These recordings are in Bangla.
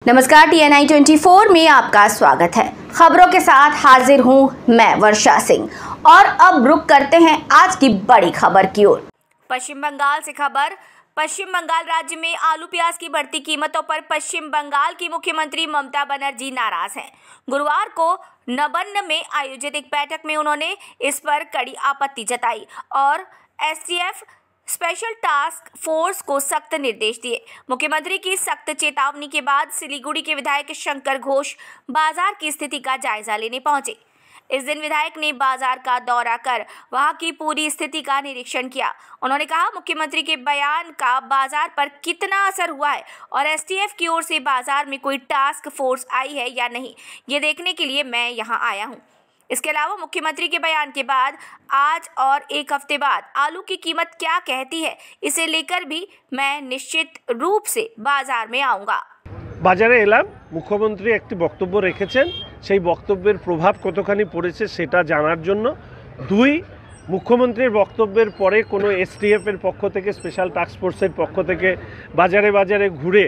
नमस्कार, TNI 24 में आपका स्वागत है। खबरों के साथ हाजिर हूं मैं वर्षा सिंह और अब रुक करते हैं आज की बड़ी खबर की ओर। पश्चिम बंगाल से खबर। पश्चिम बंगाल राज्य में आलू प्याज की बढ़ती कीमतों पर पश्चिम बंगाल की मुख्यमंत्री ममता बनर्जी नाराज हैं। गुरुवार को नबन्न में आयोजित एक बैठक में उन्होंने इस पर कड़ी आपत्ति जताई और STF स्पेशल टास्क फोर्स को सख्त निर्देश दिए। मुख्यमंत्री की सख्त चेतावनी के बाद सिलीगुड़ी के विधायक शंकर घोष बाजार की स्थिति का जायजा लेने पहुंचे। इस दिन विधायक ने बाजार का दौरा कर वहां की पूरी स्थिति का निरीक्षण किया। उन्होंने कहा, मुख्यमंत्री के बयान का बाजार पर कितना असर हुआ है और STF की ओर से बाजार में कोई टास्क फोर्स आई है या नहीं, ये देखने के लिए मैं यहाँ आया हूँ। इसके अलावा मुख्यमंत्री के बयान के बाद आज और एक हफ्ते बाद आलू की कीमत क्या कहती है, इसे लेकर भी मैं निश्चित रूप से बाजार में आऊँगा। বাজারে এলাম, মুখ্যমন্ত্রী একটি বক্তব্য রেখেছেন, সেই বক্তব্যের প্রভাব কতখানি পড়েছে সেটা জানার জন্য। দুই, মুখ্যমন্ত্রীর বক্তব্যের পরে কোনো STF এর পক্ষ থেকে স্পেশাল টাস্ক ফোর্সের পক্ষ থেকে বাজারে বাজারে ঘুরে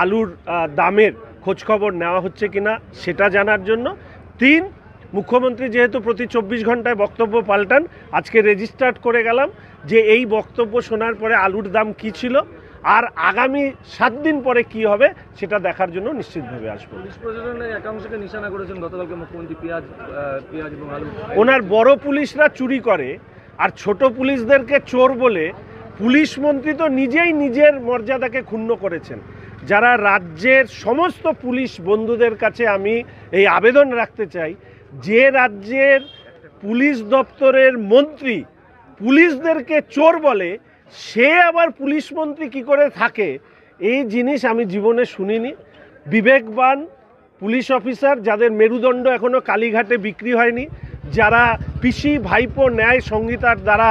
আলুর দামের খোঁজখবর নেওয়া হচ্ছে কিনা সেটা জানার জন্য। তিন, মুখ্যমন্ত্রী যেহেতু প্রতি 24 ঘন্টায় বক্তব্য পাল্টান, আজকে রেজিস্টার্ড করে গেলাম যে এই বক্তব্য শোনার পরে আলুর দাম কী ছিল আর আগামী 7 দিন পরে কি হবে সেটা দেখার জন্য নিশ্চিতভাবে আসবো। পুলিশ প্রশাসনের একাংশকে নিশানা করেছেন গতকালকে মুখ্যমন্ত্রী পেঁয়াজ এবং আলু। ওনার বড় পুলিশরা চুরি করে আর ছোট পুলিশদেরকে চোর বলে পুলিশ মন্ত্রী তো নিজেই নিজের মর্যাদাকে ক্ষুণ্ণ করেছেন। যারা রাজ্যের সমস্ত পুলিশ বন্ধুদের কাছে আমি এই আবেদন রাখতে চাই, যে রাজ্যের পুলিশ দপ্তরের মন্ত্রী পুলিশদেরকে চোর বলে সে আবার পুলিশ মন্ত্রী কী করে থাকে, এই জিনিস আমি জীবনে শুনিনি। বিবেকবান পুলিশ অফিসার যাদের মেরুদণ্ড এখনও কালীঘাটে বিক্রি হয়নি, যারা পিসি ভাইপো ন্যায় সংহিতার দ্বারা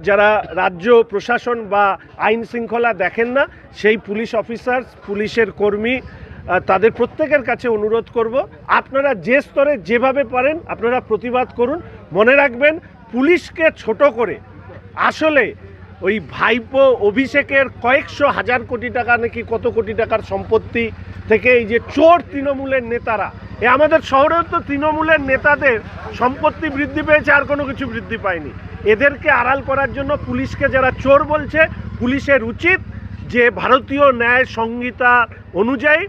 যারা রাজ্য প্রশাসন বা আইন শৃঙ্খলা দেখেন না, সেই পুলিশ অফিসার পুলিশের কর্মী তাদের প্রত্যেকের কাছে অনুরোধ করব, আপনারা যে স্তরে যেভাবে পারেন আপনারা প্রতিবাদ করুন। মনে রাখবেন, পুলিশকে ছোট করে আসলে ওই ভাইপো অভিষেকের কয়েকশো হাজার কোটি টাকা নাকি কত কোটি টাকার সম্পত্তি থেকে এই যে চোর তৃণমূলের নেতারা, আমাদের শহরেও তো তৃণমূলের নেতাদের সম্পত্তি বৃদ্ধি পেয়েছে, আর কোনো কিছু বৃদ্ধি পায়নি। এদেরকে আড়াল করার জন্য পুলিশকে যারা চোর বলছে, পুলিশের উচিত যে ভারতীয় ন্যায় সংহিতা অনুযায়ী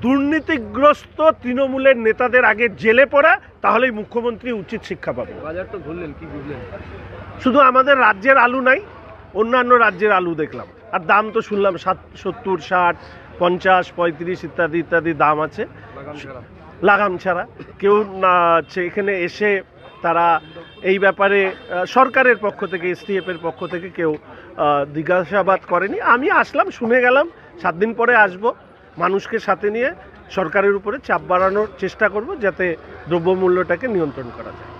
দুর্নীতিগ্রস্ত তৃণমূলের নেতাদের আগে জেলে পড়া, তাহলেই মুখ্যমন্ত্রী উচিত শিক্ষা পাবে। বাজার তো ঘুরলেন, কি বুঝলেন? শুধু আমাদের রাজ্যের আলু নাই, অন্যান্য রাজ্যের আলু দেখলাম, আর দাম তো শুনলাম 70, 60, 50, 35 ইত্যাদি ইত্যাদি দাম আছে লাগাম ছাড়া। কেউ না এখানে এসে তারা এই ব্যাপারে সরকারের পক্ষ থেকে STF এর পক্ষ থেকে কেউ জিজ্ঞাসাবাদ করেনি। আমি আসলাম, শুনে গেলাম, 7 দিন পরে আসব, মানুষকে সাথে নিয়ে সরকারের উপরে চাপ বাড়ানোর চেষ্টা করব যাতে দ্রব্যমূল্যটাকে নিয়ন্ত্রণ করা যায়।